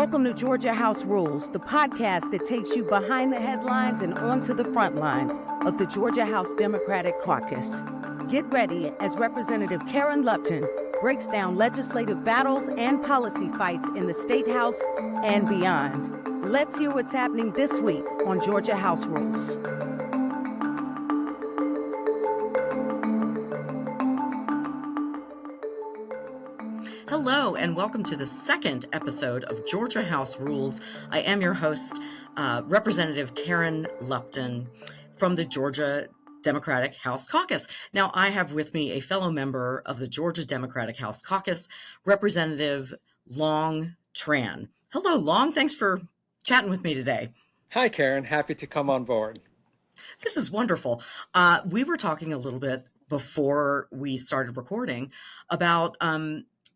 Welcome to Georgia House Rules, the podcast that takes you behind the headlines and onto the front lines of the Georgia House Democratic Caucus. Get ready as Representative Karen Lupton breaks down legislative battles and policy fights in the State House and beyond. Let's hear what's happening this week on Georgia House Rules. Hello, and welcome to the second episode of Georgia House Rules. I am your host, Representative Karen Lupton from the Georgia Democratic House Caucus. Now, I have with me a fellow member of the Georgia Democratic House Caucus, Representative Tran. Hello, Long. Thanks for chatting with me today. Hi, Karen. Happy to come on board. This is wonderful. We were talking a little bit before we started recording about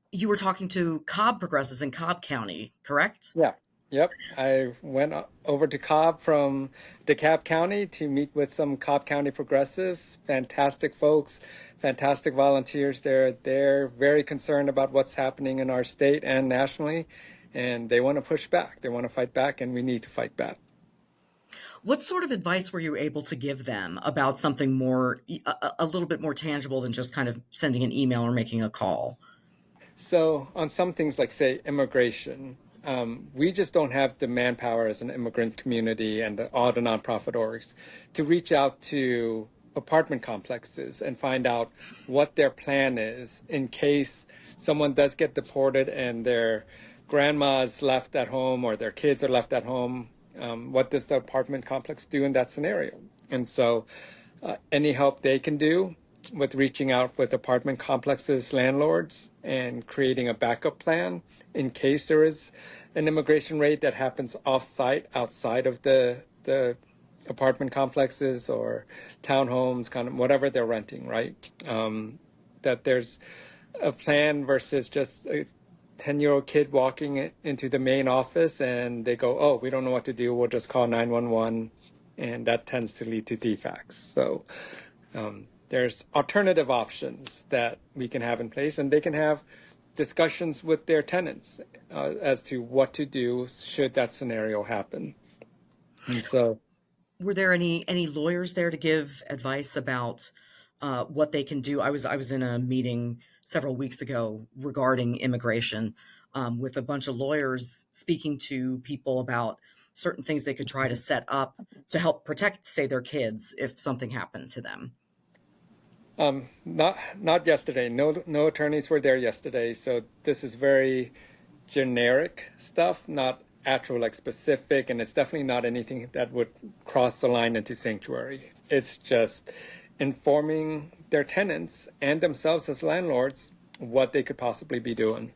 you were talking to Cobb progressives in Cobb County, correct? Yeah. Yep. I went over to Cobb from DeKalb County to meet with some Cobb County progressives. Fantastic folks, fantastic volunteers there. They're very concerned about what's happening in our state and nationally, and they want to push back. They want to fight back, and we need to fight back. What sort of advice were you able to give them about something more, a little bit more tangible than just kind of sending an email or making a call? So on some things like, say, immigration, we just don't have the manpower as an immigrant community and all the nonprofit orgs to reach out to apartment complexes and find out what their plan is in case someone does get deported and their grandma's left at home or their kids are left at home. What does the apartment complex do in that scenario? And so any help they can do with reaching out with apartment complexes, landlords, and creating a backup plan in case there is an immigration raid that happens off-site, outside of the apartment complexes or townhomes, kind of whatever they're renting, right? That there's a plan versus just a 10-year-old kid walking into the main office and they go, oh, we don't know what to do, we'll just call 911, and that tends to lead to defects. So there's alternative options that we can have in place, and they can have discussions with their tenants as to what to do should that scenario happen. And so, were there any lawyers there to give advice about what they can do? I was in a meeting several weeks ago regarding immigration with a bunch of lawyers speaking to people about certain things they could try to set up to help protect, say, their kids if something happened to them. not yesterday. No attorneys were there yesterday. So this is very generic stuff, not actual like specific, and it's definitely not anything that would cross the line into sanctuary. It's just informing their tenants and themselves as landlords what they could possibly be doing.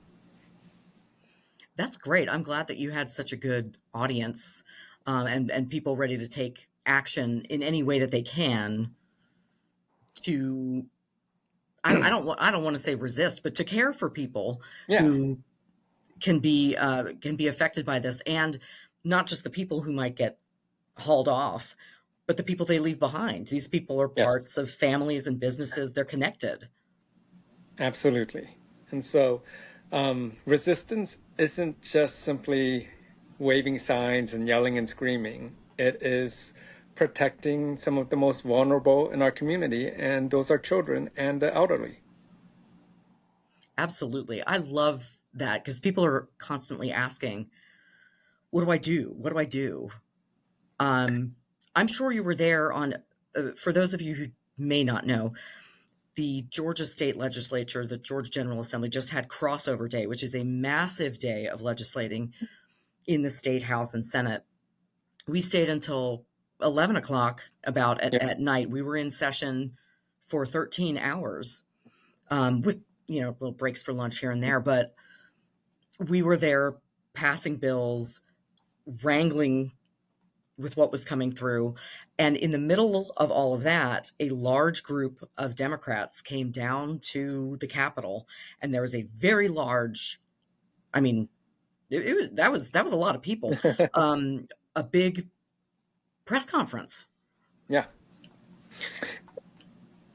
That's great. I'm glad that you had such a good audience and people ready to take action in any way that they can to I don't want to say resist, but to care for people who can be affected by this, and not just the people who might get hauled off, but the people they leave behind. These people are parts of families and businesses. They're connected. Absolutely. And so resistance isn't just simply waving signs and yelling and screaming. It is protecting some of the most vulnerable in our community, and those are children and the elderly. Absolutely. I love that because people are constantly asking, what do I do? What do I do? I'm sure you were there on, for those of you who may not know, the Georgia State Legislature, the Georgia General Assembly, just had Crossover Day, which is a massive day of legislating in the State House and Senate. We stayed until 11 o'clock at night. We were in session for 13 hours with, little breaks for lunch here and there. But we were there passing bills, wrangling with what was coming through. And in the middle of all of that, a large group of Democrats came down to the Capitol, and there was a very large, that was a lot of people, a big press conference. Yeah.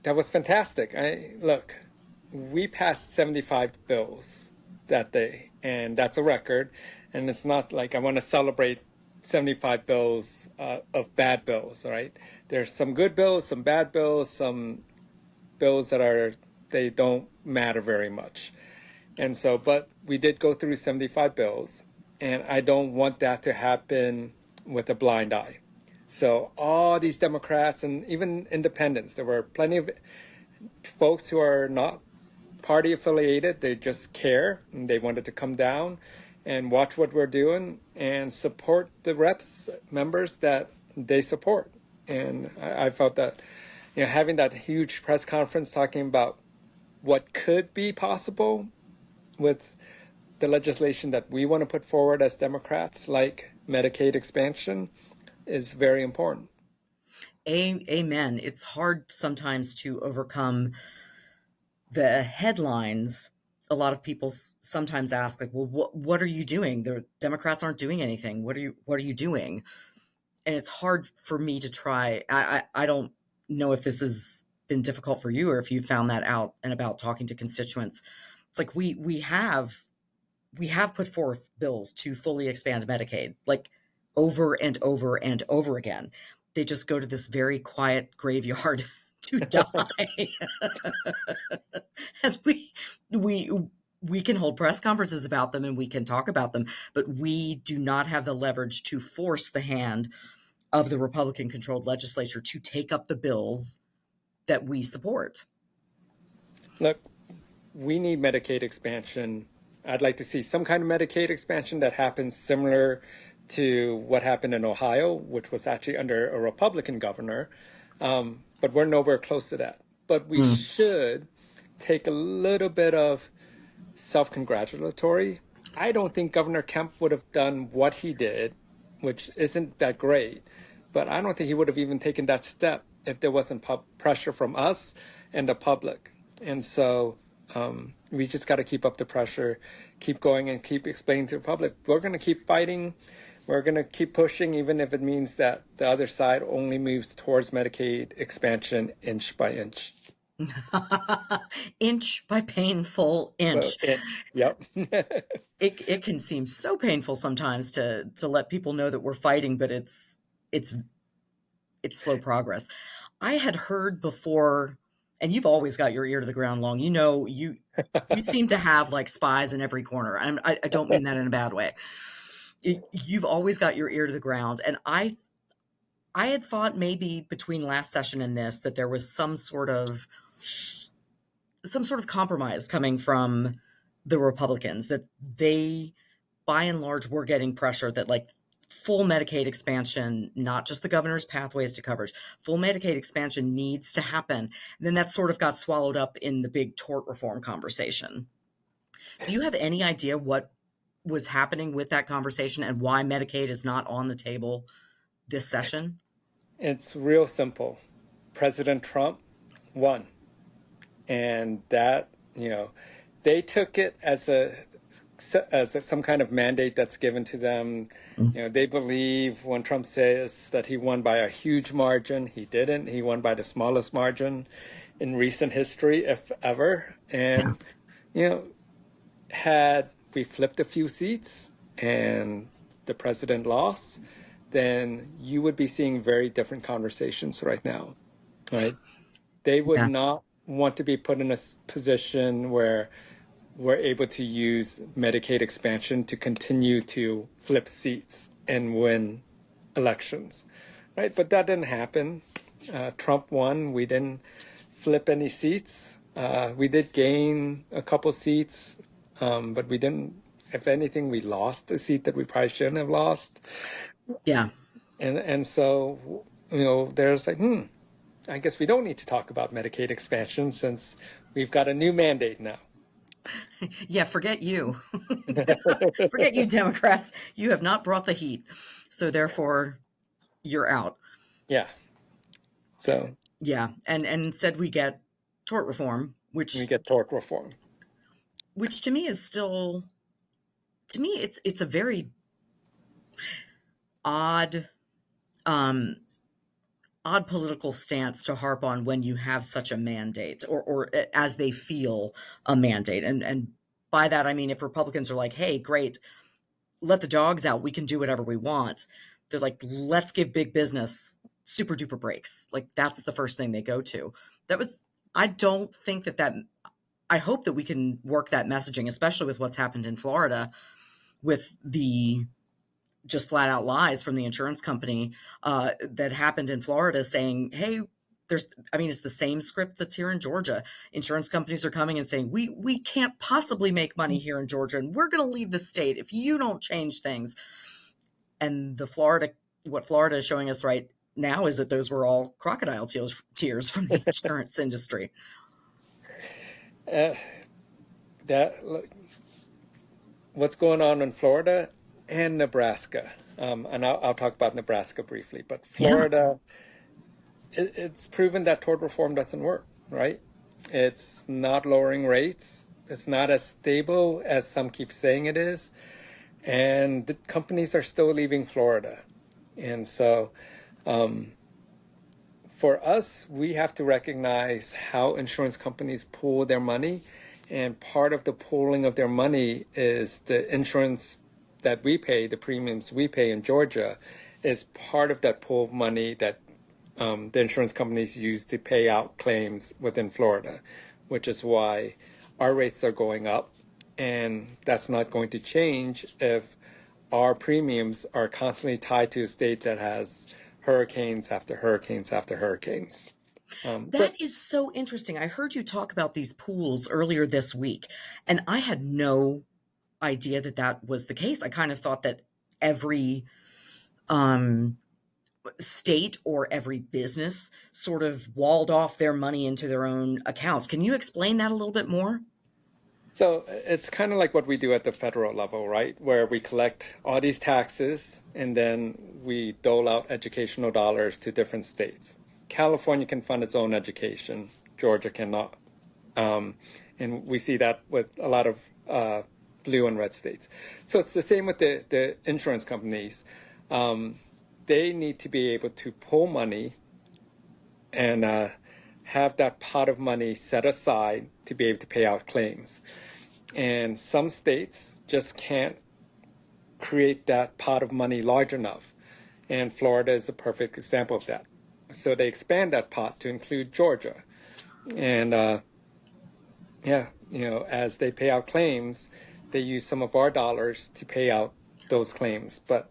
That was fantastic. Look, we passed 75 bills that day, and that's a record. And it's not like I want to celebrate 75 bills of bad bills, right? There's some good bills, some bad bills, some bills that they don't matter very much. And so, but we did go through 75 bills, and I don't want that to happen with a blind eye. So all these Democrats and even independents, there were plenty of folks who are not party affiliated. They just care, and they wanted to come down and watch what we're doing and support the reps members that they support. And I felt that, having that huge press conference talking about what could be possible with the legislation that we want to put forward as Democrats, like Medicaid expansion, is very important. Amen. It's hard sometimes to overcome the headlines. A lot of people sometimes ask, like, well, what are you doing? The Democrats aren't doing anything. What are you doing? And it's hard for me to try. I don't know if this has been difficult for you or if you found that out and about talking to constituents. It's like we have put forth bills to fully expand Medicaid, like over and over and over again. They just go to this very quiet graveyard to die. And we can hold press conferences about them and we can talk about them, but we do not have the leverage to force the hand of the Republican-controlled legislature to take up the bills that we support. Look, we need Medicaid expansion. I'd like to see some kind of Medicaid expansion that happens similar to what happened in Ohio, which was actually under a Republican governor. But we're nowhere close to that. But we should take a little bit of self-congratulatory. I don't think Governor Kemp would have done what he did, which isn't that great, but I don't think he would have even taken that step if there wasn't pressure from us and the public. And so we just got to keep up the pressure, keep going, and keep explaining to the public. We're going to keep fighting. We're going to keep pushing, even if it means that the other side only moves towards Medicaid expansion inch by inch. Inch by painful inch. Inch, yep. It can seem so painful sometimes to let people know that we're fighting, but it's slow progress. I had heard before, and you've always got your ear to the ground, Long. You seem to have like spies in every corner. I don't mean that in a bad way. You've always got your ear to the ground, and I had thought maybe between last session and this that there was some sort of compromise coming from the Republicans, that they, by and large, were getting pressure that like full Medicaid expansion, not just the governor's pathways to coverage, full Medicaid expansion needs to happen. And then that sort of got swallowed up in the big tort reform conversation. Do you have any idea what was happening with that conversation and why Medicaid is not on the table this session? It's real simple. President Trump won. And that, they took it as some kind of mandate that's given to them. They believe when Trump says that he won by a huge margin, he didn't. He won by the smallest margin in recent history, if ever. And, had we flipped a few seats and the president lost, then you would be seeing very different conversations right now, right? They would not want to be put in a position where we're able to use Medicaid expansion to continue to flip seats and win elections, right? But that didn't happen. Trump won. We didn't flip any seats. We did gain a couple seats, but we didn't. If anything, we lost a seat that we probably shouldn't have lost. Yeah. And so, there's like, I guess we don't need to talk about Medicaid expansion since we've got a new mandate now. Yeah, forget you. Forget you, Democrats. You have not brought the heat. So therefore, you're out. Yeah. So. Yeah. And instead we get tort reform, which we get tort reform. Which to me is still, it's a very odd political stance to harp on when you have such a mandate, or as they feel a mandate. And by that, I mean, if Republicans are like, hey, great, let the dogs out, we can do whatever we want. They're like, let's give big business super duper breaks. Like, that's the first thing they go to. I don't think I hope that we can work that messaging, especially with what's happened in Florida with the just flat out lies from the insurance company that happened in Florida saying, hey, it's the same script that's here in Georgia. Insurance companies are coming and saying, we can't possibly make money here in Georgia, and we're going to leave the state if you don't change things. And what Florida is showing us right now is that those were all crocodile tears from the insurance industry. What's going on in Florida and Nebraska, and I'll talk about Nebraska briefly, but Florida, it's proven that tort reform doesn't work, right? It's not lowering rates. It's not as stable as some keep saying it is. And the companies are still leaving Florida. And so for us, we have to recognize how insurance companies pool their money. And part of the pooling of their money is the insurance that we pay, the premiums we pay in Georgia, is part of that pool of money that the insurance companies use to pay out claims within Florida, which is why our rates are going up. And that's not going to change if our premiums are constantly tied to a state that has hurricanes after hurricanes after hurricanes. That is so interesting. I heard you talk about these pools earlier this week, and I had no idea that was the case. I kind of thought that every state or every business sort of walled off their money into their own accounts. Can you explain that a little bit more? So it's kind of like what we do at the federal level, right? Where we collect all these taxes and then we dole out educational dollars to different states. California can fund its own education. Georgia cannot. And we see that with a lot of blue and red states. So it's the same with the insurance companies. They need to be able to pull money and have that pot of money set aside to be able to pay out claims. And some states just can't create that pot of money large enough. And Florida is a perfect example of that. So they expand that pot to include Georgia. And as they pay out claims, they use some of our dollars to pay out those claims. But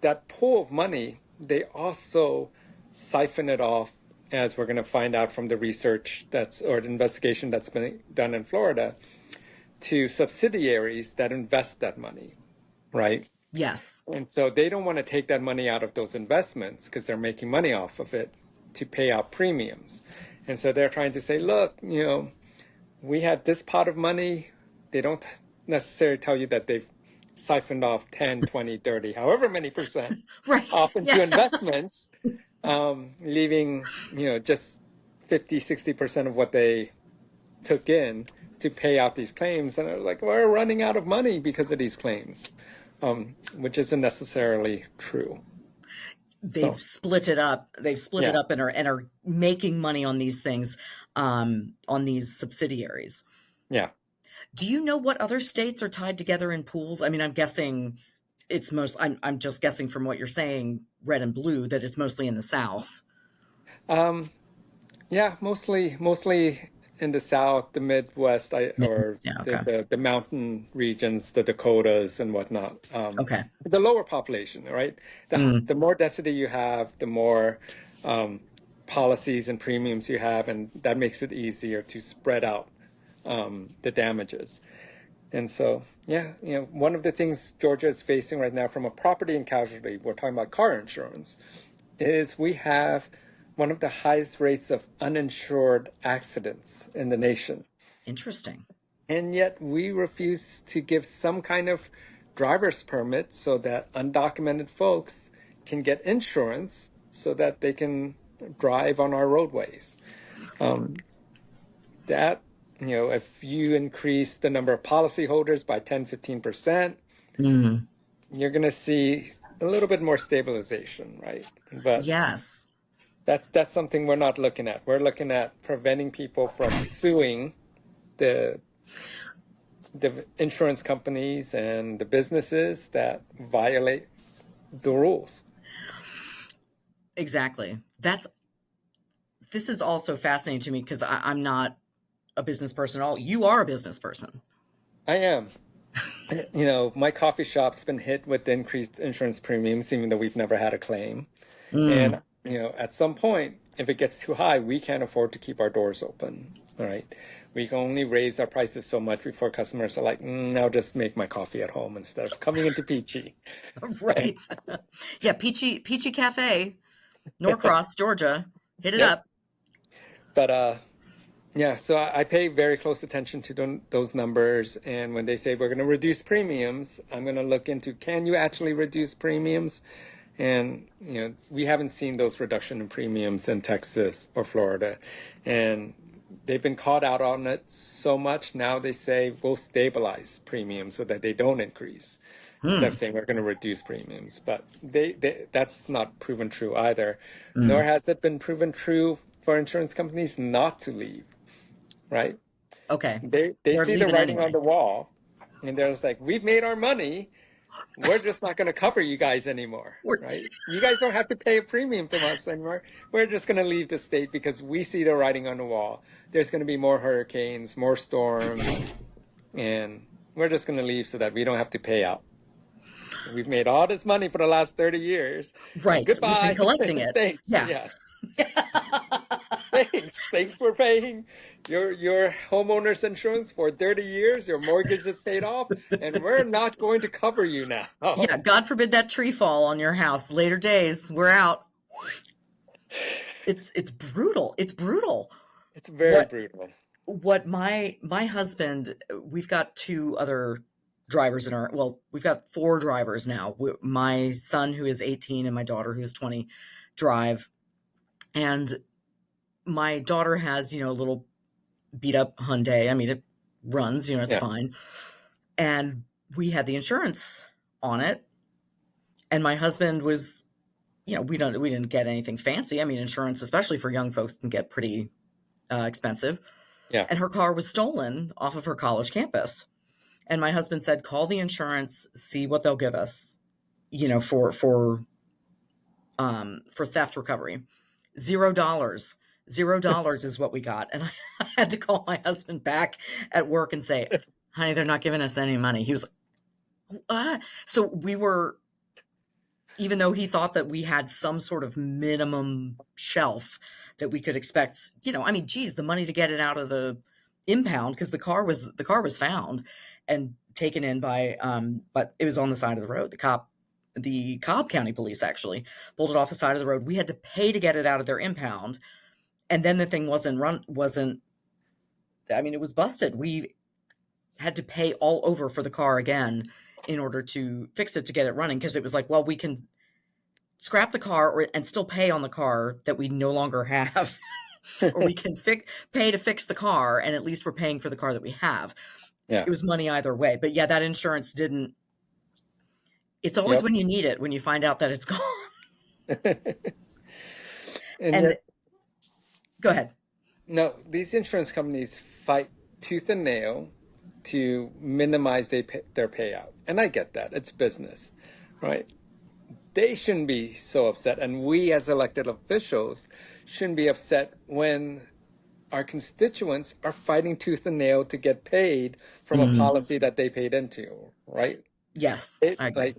that pool of money, they also siphon it off, as we're going to find out from the research or the investigation that's been done in Florida, to subsidiaries that invest that money, right? Yes. And so they don't want to take that money out of those investments because they're making money off of it to pay out premiums. And so they're trying to say, look, we had this pot of money. They don't necessarily tell you that they've siphoned off 10, 20, 30, however many percent right. off into investments, leaving, just 50, 60% of what they took in to pay out these claims. And they're like, we're running out of money because of these claims, which isn't necessarily true. They've split it up. They've split it up and are making money on these things, on these subsidiaries. Yeah. Do you know what other states are tied together in pools? I mean, I'm guessing I'm just guessing from what you're saying, red and blue, that it's mostly in the South. Yeah, mostly in the South, the Midwest, the mountain regions, the Dakotas and whatnot. Okay. The lower population, right? The more density you have, the more policies and premiums you have, and that makes it easier to spread out the damages. And so, one of the things Georgia is facing right now from a property and casualty, we're talking about car insurance, is we have one of the highest rates of uninsured accidents in the nation. Interesting. And yet we refuse to give some kind of driver's permit so that undocumented folks can get insurance so that they can drive on our roadways. If you increase the number of policyholders by 10, 15%, you're going to see a little bit more stabilization, right? But yes, that's something we're not looking at. We're looking at preventing people from suing the the insurance companies and the businesses that violate the rules. Exactly. This is also fascinating to me because I'm not a business person at all. You are a business person. I am. My coffee shop's been hit with increased insurance premiums, even though we've never had a claim. Mm, And, at some point, if it gets too high, we can't afford to keep our doors open. All right. We can only raise our prices so much before customers are like, I'll just make my coffee at home instead of coming into Peachy. right. Yeah, Peachy Cafe, Norcross, Georgia. Hit it Yep. up. But yeah, so I pay very close attention to those numbers. And when they say we're going to reduce premiums, I'm going to look into, can you actually reduce premiums? And, we haven't seen those reduction in premiums in Texas or Florida. And they've been caught out on it so much. Now they say we'll stabilize premiums so that they don't increase, instead of saying we're going to reduce premiums. But that's not proven true either. Nor Mm. has it been proven true for insurance companies not to leave, right? Okay. They They're see the leaving writing on anyway. the wall, and they're just like, we've made our money. We're just not going to cover you guys anymore, We're- right? You guys don't have to pay a premium to us anymore. We're just going to leave the state because we see the writing on the wall. There's going to be more hurricanes, more storms, and we're just going to leave so that we don't have to pay out. We've made all this money for the last 30 years. Right. We've been Goodbye. collecting it. Thanks. Yeah. Yes. Thanks for paying your homeowner's insurance for 30 years. Your mortgage is paid off, and we're not going to cover you now. Yeah. God forbid that tree fall on your house. Later days, we're out. It's brutal. It's brutal. It's very What brutal. what my husband, we've got two other drivers we've got four drivers now. My son, who is 18, and my daughter, who is 20, drive. And my daughter has, a little beat up Hyundai. I mean, it runs, it's Yeah. fine. And we had the insurance on it. And my husband was, we didn't get anything fancy. I mean, insurance, especially for young folks, can get pretty expensive. Yeah. And her car was stolen off of her college campus. And my husband said, call the insurance, see what they'll give us, for theft recovery. $0. $0 is what we got. And I had to call my husband back at work and say, honey, they're not giving us any money. He was like, ah. So we were, even though he thought that we had some sort of minimum shelf that we could expect, geez, the money to get it out of the impound, because the car was found and taken in by, but it was on the side of the road. The Cobb County Police actually pulled it off the side of the road. We had to pay to get it out of their impound. And then the thing it was busted. We had to pay all over for the car again in order to fix it, to get it running. Cause it was like, well, we can scrap the car and still pay on the car that we no longer have, or we can pay to fix the car. And at least we're paying for the car that we have. Yeah. It was money either way. But yeah, that insurance it's always Yep. when you need it, when you find out that it's gone. And And yet, go ahead. no, these insurance companies fight tooth and nail to minimize their payout. And I get that. It's business, right? They shouldn't be so upset. And we as elected officials shouldn't be upset when our constituents are fighting tooth and nail to get paid from a policy that they paid into, right? Yes, I agree.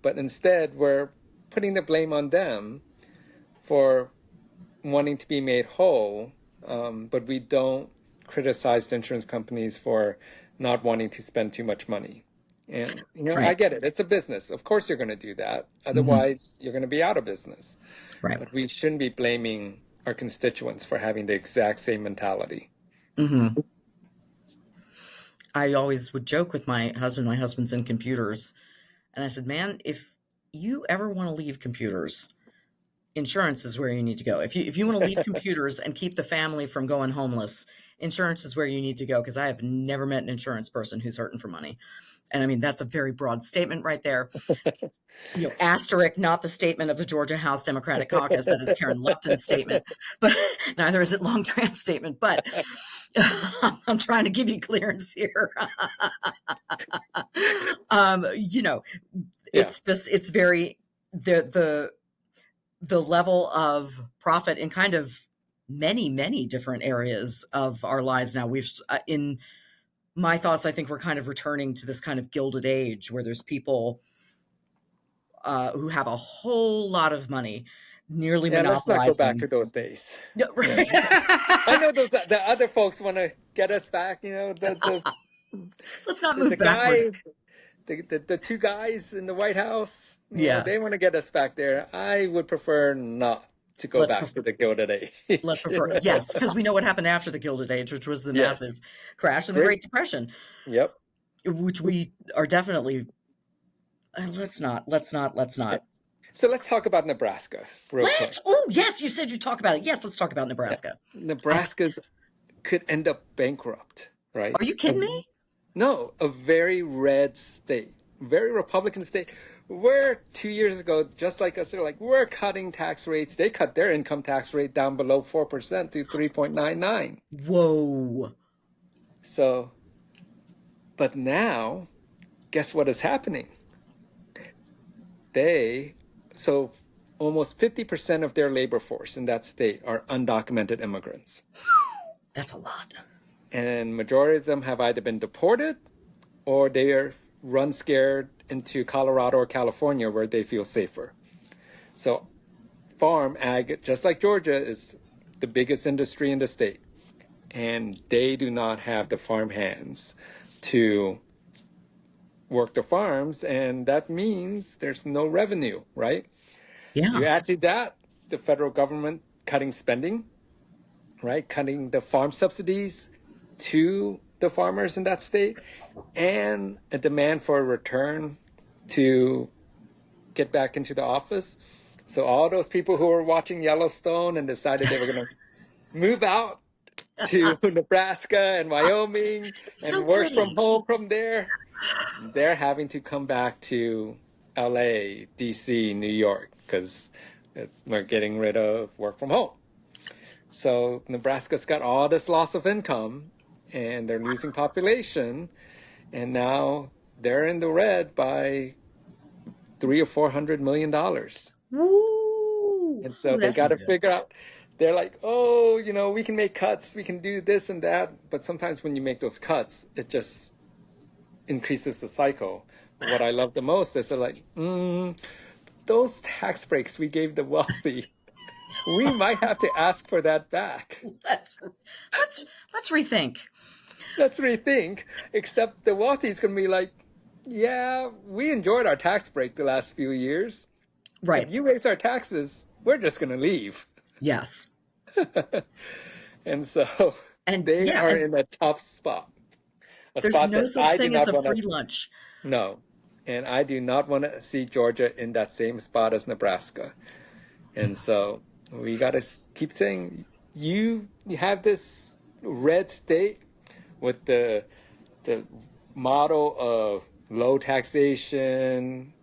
But instead we're putting the blame on them for wanting to be made whole, but we don't criticize the insurance companies for not wanting to spend too much money. And I Right. get it. It's a business. Of course you're going to do that. Otherwise, you're going to be out of business. Right. But we shouldn't be blaming our constituents for having the exact same mentality. I always would joke with my husband's in computers, and I said, man, if you ever want to leave computers, insurance is where you need to go. If you want to leave computers and keep the family from going homeless, insurance is where you need to go, because I have never met an insurance person who's hurting for money. And I mean, that's a very broad statement right there. Asterisk, not the statement of the Georgia House Democratic Caucus. That is Karen Lupton's statement, but neither is it Long Tran's statement. But I'm trying to give you clearance here. It's just, it's very, the level of profit in kind of many different areas of our lives now. We've, in my thoughts, I think we're kind of returning to this kind of Gilded Age where there's people who have a whole lot of money, nearly Let's not go back monopolizing. to those days. No, right. I know the other folks want to get us back. Let's not the move backwards. the two guys in the White House. They want to get us back there. I would prefer not to go back to the Gilded Age. Let's prefer, yes, because we know what happened after the Gilded Age, which was the massive crash and the Great Depression. Yep. Which we are definitely. Let's not. So let's talk about Nebraska. Oh, yes, you said you'd talk about it. Yes, let's talk about Nebraska. Nebraska's could end up bankrupt, right? Are you kidding me? No, a very red state, very Republican state. Where 2 years ago, just like us, they're like, we're cutting tax rates. They cut their income tax rate down below 4% to 3.99. Whoa. So, but now, guess what is happening? So almost 50% of their labor force in that state are undocumented immigrants. That's a lot. And majority of them have either been deported or they are run scared into Colorado or California where they feel safer. So farm ag, just like Georgia, is the biggest industry in the state. And they do not have the farm hands to work the farms, and that means there's no revenue, right? Yeah. You add to that the federal government cutting spending, right? Cutting the farm subsidies to the farmers in that state, and a demand for a return to get back into the office. So all those people who were watching Yellowstone and decided they were going to move out to Nebraska and Wyoming and work from home from there, they're having to come back to LA, DC, New York, because we're getting rid of work from home. So Nebraska's got all this loss of income and they're losing population. And now they're in the red by $300 or $400 million. Woo! And so they got to figure out, they're like, we can make cuts, we can do this and that. But sometimes when you make those cuts, it just increases the cycle. But what I love the most is they're like, those tax breaks we gave the wealthy, we might have to ask for that back. Let's rethink. Let's rethink. Except the wealthy is going to be like, yeah, we enjoyed our tax break the last few years. Right. If you raise our taxes, we're just going to leave. Yes. And so they are in a tough spot. There's no such thing as a free lunch. No. And I do not want to see Georgia in that same spot as Nebraska. And so we got to keep saying, you have this red state with the model of low taxation,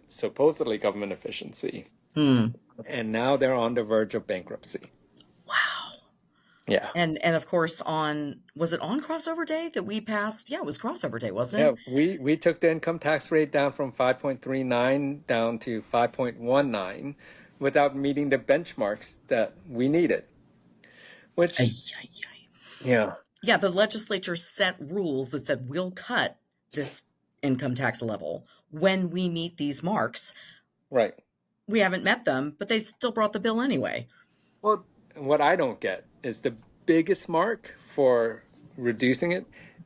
supposedly government efficiency. And now they're on the verge of bankruptcy. Wow. Yeah. And of course was it on crossover day that we passed? Yeah, it was crossover day, wasn't it? Yeah, we took the income tax rate down from 5.39 down to 5.19 without meeting the benchmarks that we needed. Which Yeah. Yeah, the legislature set rules that said we'll cut this income tax level when we meet these marks. Right. We haven't met them, but they still brought the bill anyway. Well, what I don't get is the biggest mark for reducing it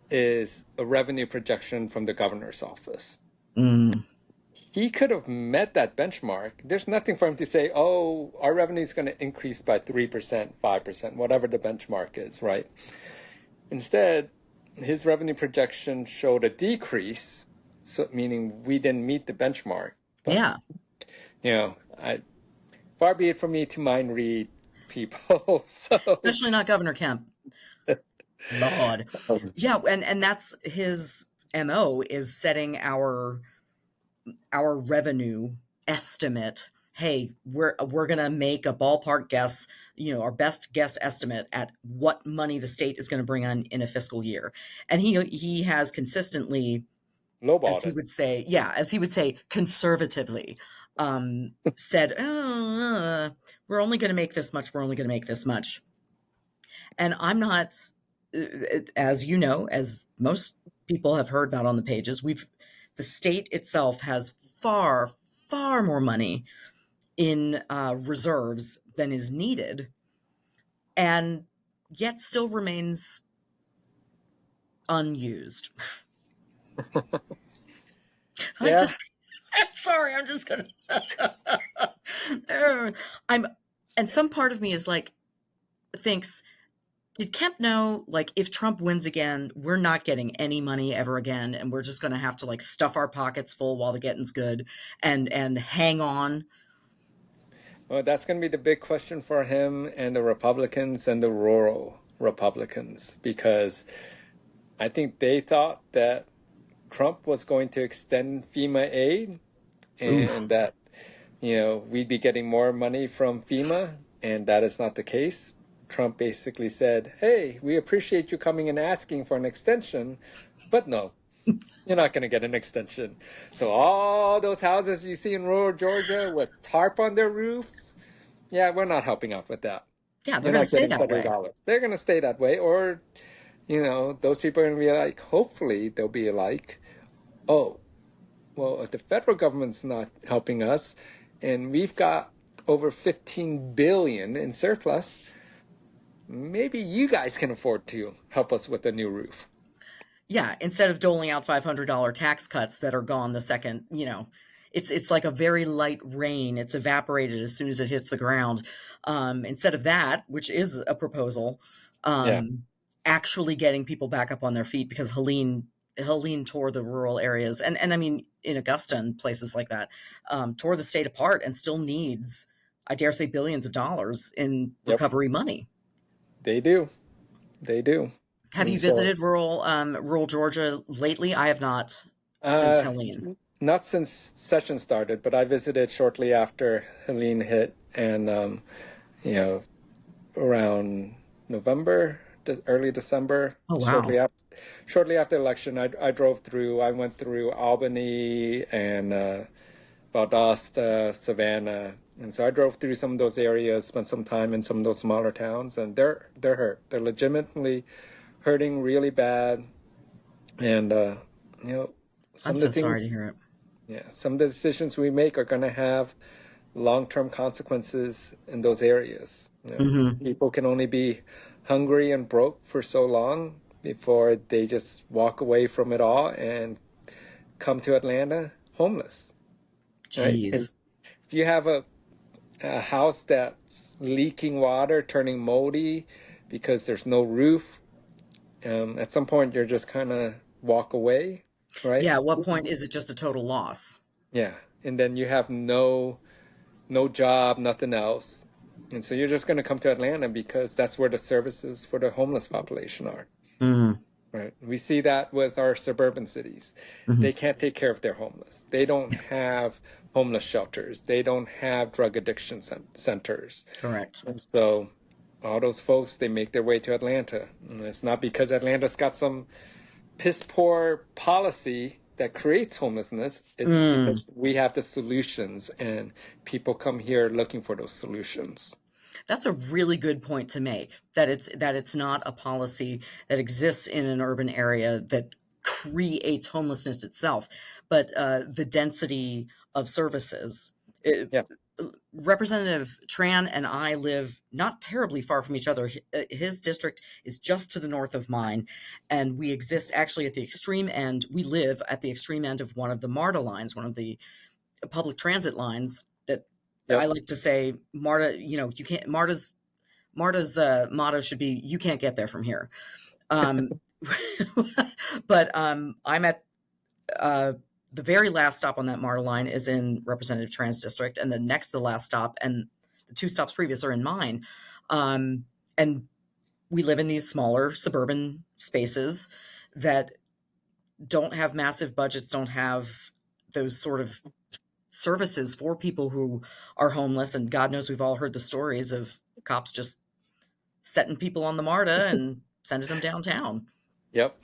is a revenue projection from the governor's office. He could have met that benchmark. There's nothing for him to say, our revenue is going to increase by 3%, 5%, whatever the benchmark is, right? Instead, his revenue projection showed a decrease, so meaning we didn't meet the benchmark. But, yeah. far be it from me to mind read people. So, Especially not Governor Kemp. Lord. Yeah, and that's his MO, is setting our revenue estimate. Hey, we're gonna make a ballpark guess, our best guess estimate at what money the state is going to bring on in a fiscal year. And he has consistently, lowballed it. as he would say, conservatively, said, we're only going to make this much. We're only going to make this much. And I'm not, as you know, as most people have heard about on the pages, the state itself has far, far more money in reserves than is needed, and yet still remains unused. Yeah. Sorry, I'm just gonna. And some part of me is like, thinks, did Kemp know, like, if Trump wins again, we're not getting any money ever again, and we're just going to have to, like, stuff our pockets full while the getting's good and hang on? Well, that's going to be the big question for him and the Republicans and the rural Republicans, because I think they thought that Trump was going to extend FEMA aid and that, we'd be getting more money from FEMA, and that is not the case. Trump basically said, hey, we appreciate you coming and asking for an extension, but no, you're not going to get an extension. So all those houses you see in rural Georgia with tarp on their roofs, yeah, we're not helping out with that. Yeah, they're going to stay that way. They're going to stay that way. Or, those people are going to be like, hopefully they'll be like, oh, well, if the federal government's not helping us and we've got over 15 billion in surplus, maybe you guys can afford to help us with a new roof. Yeah, instead of doling out $500 tax cuts that are gone the second, it's like a very light rain. It's evaporated as soon as it hits the ground. Instead of that, which is a proposal, actually getting people back up on their feet, because Helene tore the rural areas, and I mean, in Augusta and places like that, tore the state apart, and still needs, I dare say, billions of dollars in recovery money. They do. Have you visited rural Georgia lately? I have not since Helene. Not since session started, but I visited shortly after Helene hit, and around November, early December. Oh, wow. Shortly after election, I drove through. I went through Albany and Valdosta, Savannah, and so I drove through some of those areas, spent some time in some of those smaller towns, and they're hurt. They're legitimately hurting really bad, and I'm so sorry to hear it. Yeah, some of the decisions we make are going to have long-term consequences in those areas. People can only be hungry and broke for so long before they just walk away from it all and come to Atlanta homeless. Jeez. Right? If you have a house that's leaking water, turning moldy because there's no roof, at some point you're just kind of walk away, right? Yeah, at what point is it just a total loss? Yeah, and then you have no job, nothing else. And so you're just going to come to Atlanta because that's where the services for the homeless population are. Right. We see that with our suburban cities. They can't take care of their homeless. They don't have homeless shelters. They don't have drug addiction centers. Correct. And so all those folks, they make their way to Atlanta. And it's not because Atlanta's got some piss poor policy that creates homelessness. It's because we have the solutions, and people come here looking for those solutions. That's a really good point to make, that it's not a policy that exists in an urban area that creates homelessness itself, but the density of services. Representative Tran and I live not terribly far from each other. His district is just to the north of mine, and we exist actually at the extreme end. We live at the extreme end of one of the MARTA lines, one of the public transit lines that I like to say, MARTA, you can't, MARTA's motto should be, you can't get there from here. But I'm at the very last stop on that MARTA line is in Representative Tran's district, and the next to the last stop, and two stops previous are in mine. And we live in these smaller suburban spaces that don't have massive budgets, don't have those sort of services for people who are homeless. And God knows we've all heard the stories of cops just setting people on the MARTA and sending them downtown. Yep.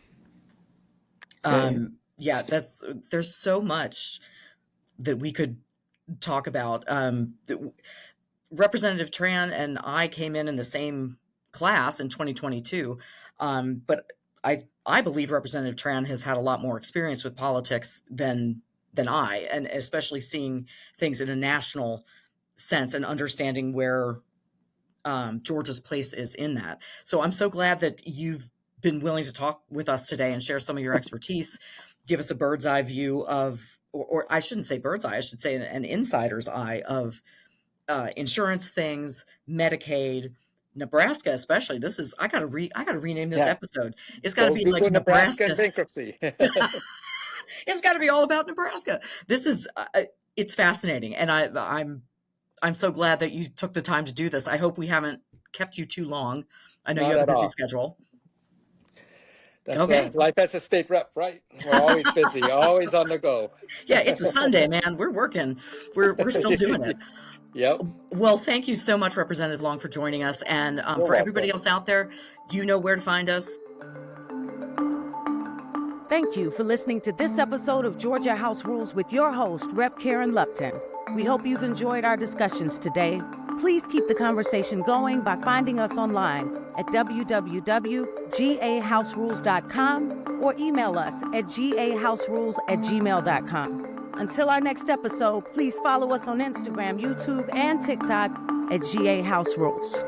Yeah, there's so much that we could talk about. Representative Tran and I came in the same class in 2022, but I believe Representative Tran has had a lot more experience with politics than I, and especially seeing things in a national sense and understanding where Georgia's place is in that. So I'm so glad that you've been willing to talk with us today and share some of your expertise, give us a bird's eye view of, or I shouldn't say bird's eye, I should say an insider's eye of insurance things, Medicaid, Nebraska especially. This is I gotta rename this episode. It's got to be like Nebraska and bankruptcy. It's got to be all about Nebraska. This is it's fascinating, and I'm so glad that you took the time to do this. I hope we haven't kept you too long. I know you have a busy schedule. That's okay. Life as a state rep, right? We're always busy, always on the go. Yeah, it's a Sunday, man. We're working. We're still doing it. Yep. Well, thank you so much, Representative Long, for joining us. And for everybody else out there, you know where to find us. Thank you for listening to this episode of Georgia House Rules with your host, Rep. Karen Lupton. We hope you've enjoyed our discussions today. Please keep the conversation going by finding us online at www.gahouserules.com or email us at gahouserules@gmail.com. Until our next episode, please follow us on Instagram, YouTube, and TikTok at GA House Rules.